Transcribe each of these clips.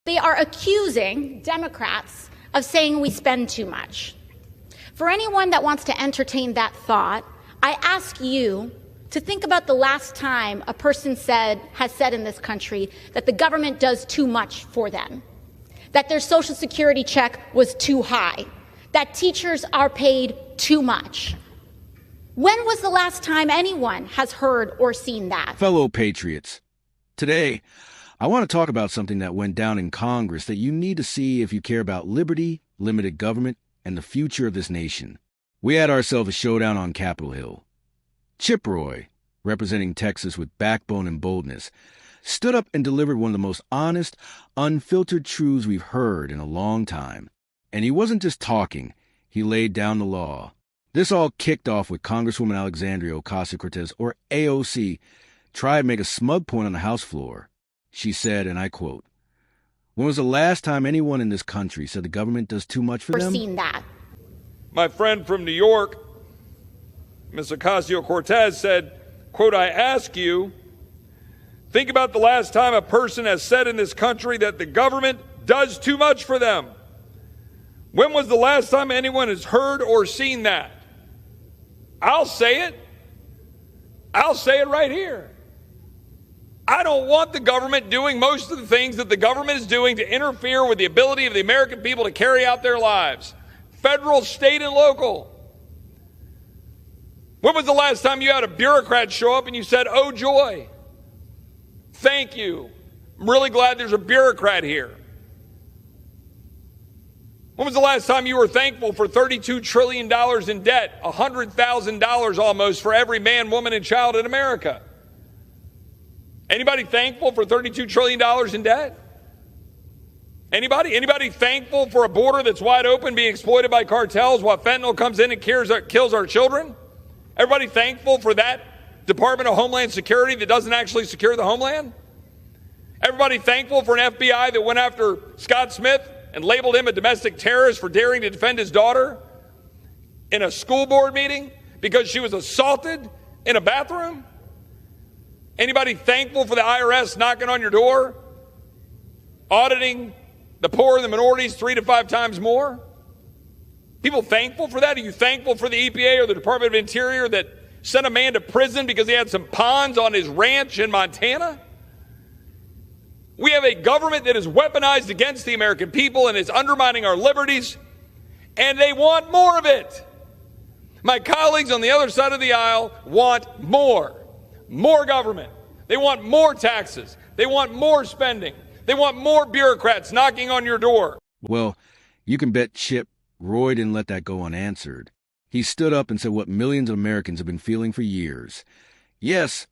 They are accusing Democrats of saying we spend too much. For anyone that wants to entertain that thought, I ask you to think about the last time a person has said in this country that the government does too much for them, that their Social Security check was too high, that teachers are paid too much. When was the last time anyone has heard or seen that? Fellow patriots, today I want to talk about something that went down in Congress that you need to see if you care about liberty, limited government, and the future of this nation. We had ourselves a showdown on Capitol Hill. Chip Roy, representing Texas with backbone and boldness, stood up and delivered one of the most honest, unfiltered truths we've heard in a long time. And he wasn't just talking, he laid down the law. This all kicked off with Congresswoman Alexandria Ocasio-Cortez, or AOC, tried to make a smug point on the House floor. She said, and I quote, "When was the last time anyone in this country said the government does too much for them?" Seen that. My friend from New York, Ms. Ocasio-Cortez, said, quote, "I ask you, think about the last time a person has said in this country that the government does too much for them. When was the last time anyone has heard or seen that?" I'll say it. I'll say it right here. I don't want the government doing most of the things that the government is doing to interfere with the ability of the American people to carry out their lives. Federal, state, and local. When was the last time you had a bureaucrat show up and you said, "Oh, joy, thank you. I'm really glad there's a bureaucrat here"? When was the last time you were thankful for $32 trillion in debt, $100,000 almost for every man, woman, and child in America? Anybody thankful for $32 trillion in debt? Anybody? Anybody thankful for a border that's wide open being exploited by cartels while fentanyl comes in and kills our children? Everybody thankful for that Department of Homeland Security that doesn't actually secure the homeland? Everybody thankful for an FBI that went after Scott Smith and labeled him a domestic terrorist for daring to defend his daughter in a school board meeting because she was assaulted in a bathroom? Anybody thankful for the IRS knocking on your door, auditing the poor and the minorities 3 to 5 times more? People thankful for that? Are you thankful for the EPA or the Department of Interior that sent a man to prison because he had some ponds on his ranch in Montana? We have a government that is weaponized against the American people and is undermining our liberties, and they want more of it. My colleagues on the other side of the aisle want more government. They want more taxes. They want more spending. They want more bureaucrats knocking on your door. Well, you can bet Chip Roy didn't let that go unanswered. He stood up and said what millions of Americans have been feeling for years. Yes,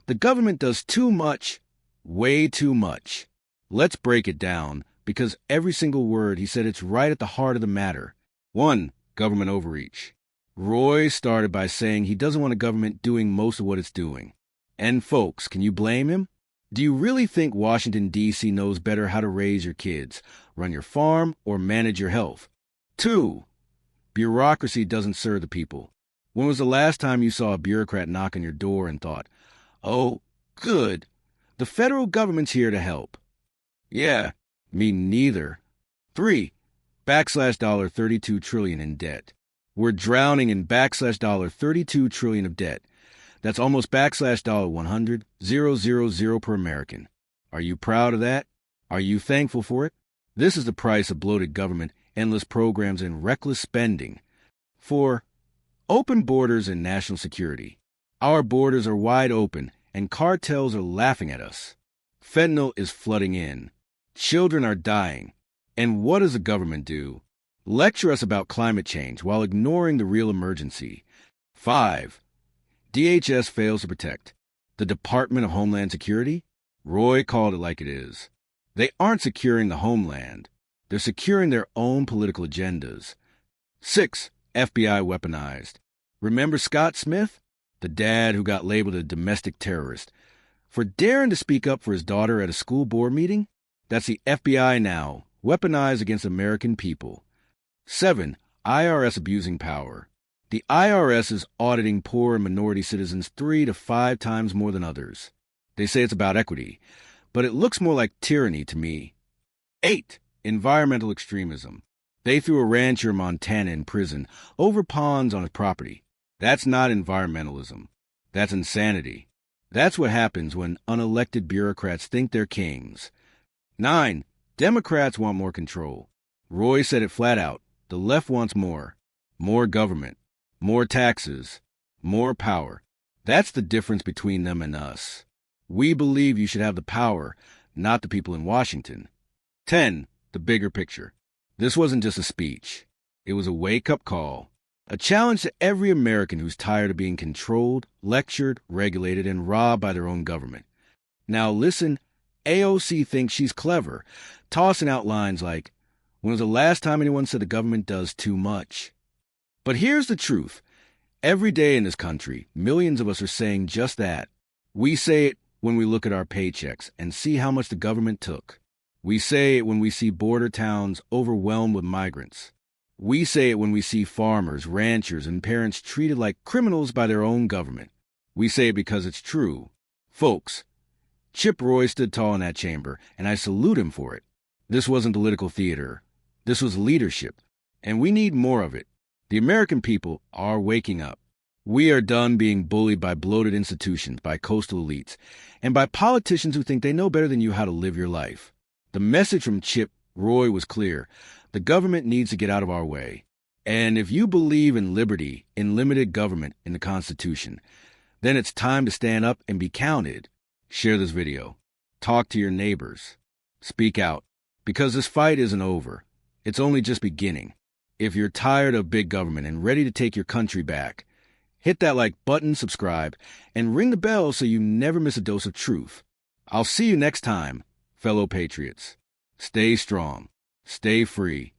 the government does too much, way too much. Let's break it down, because every single word he said, it's right at the heart of the matter. 1, government overreach. Roy started by saying he doesn't want a government doing most of what it's doing. And folks, can you blame him? Do you really think Washington, D.C. knows better how to raise your kids, run your farm, or manage your health? 2, bureaucracy doesn't serve the people. When was the last time you saw a bureaucrat knock on your door and thought, "Oh, good, the federal government's here to help"? Yeah, me neither. 3, $32 trillion in debt. We're drowning in $32 trillion of debt. That's almost $100,000 per American. Are you proud of that? Are you thankful for it? This is the price of bloated government, endless programs, and reckless spending. 4, open borders and national security. Our borders are wide open, and cartels are laughing at us. Fentanyl is flooding in. Children are dying. And what does the government do? Lecture us about climate change while ignoring the real emergency. 5, DHS fails to protect. The Department of Homeland Security? Roy called it like it is. They aren't securing the homeland. They're securing their own political agendas. 6, FBI weaponized. Remember Scott Smith? The dad who got labeled a domestic terrorist for daring to speak up for his daughter at a school board meeting? That's the FBI now, weaponized against American people. 7, IRS abusing power. The IRS is auditing poor and minority citizens 3 to 5 times more than others. They say it's about equity, but it looks more like tyranny to me. 8. Environmental extremism. They threw a rancher in Montana in prison over ponds on his property. That's not environmentalism. That's insanity. That's what happens when unelected bureaucrats think they're kings. 9. Democrats want more control. Roy said it flat out. The left wants more. More government. More taxes. More power. That's the difference between them and us. We believe you should have the power, not the people in Washington. 10. The bigger picture. This wasn't just a speech. It was a wake-up call. A challenge to every American who's tired of being controlled, lectured, regulated, and robbed by their own government. Now listen, AOC thinks she's clever, tossing out lines like, when was the last time anyone said the government does too much? But here's the truth. Every day in this country, millions of us are saying just that. We say it when we look at our paychecks and see how much the government took. We say it when we see border towns overwhelmed with migrants. We say it when we see farmers, ranchers, and parents treated like criminals by their own government. We say it because it's true. Folks, Chip Roy stood tall in that chamber, and I salute him for it. This wasn't political theater. This was leadership, and we need more of it. The American people are waking up. We are done being bullied by bloated institutions, by coastal elites, and by politicians who think they know better than you how to live your life. The message from Chip Roy was clear. The government needs to get out of our way. And if you believe in liberty, in limited government, in the Constitution, then it's time to stand up and be counted. Share this video. Talk to your neighbors. Speak out. Because this fight isn't over. It's only just beginning. If you're tired of big government and ready to take your country back, hit that like button, subscribe, and ring the bell so you never miss a dose of truth. I'll see you next time, fellow patriots. Stay strong. Stay free.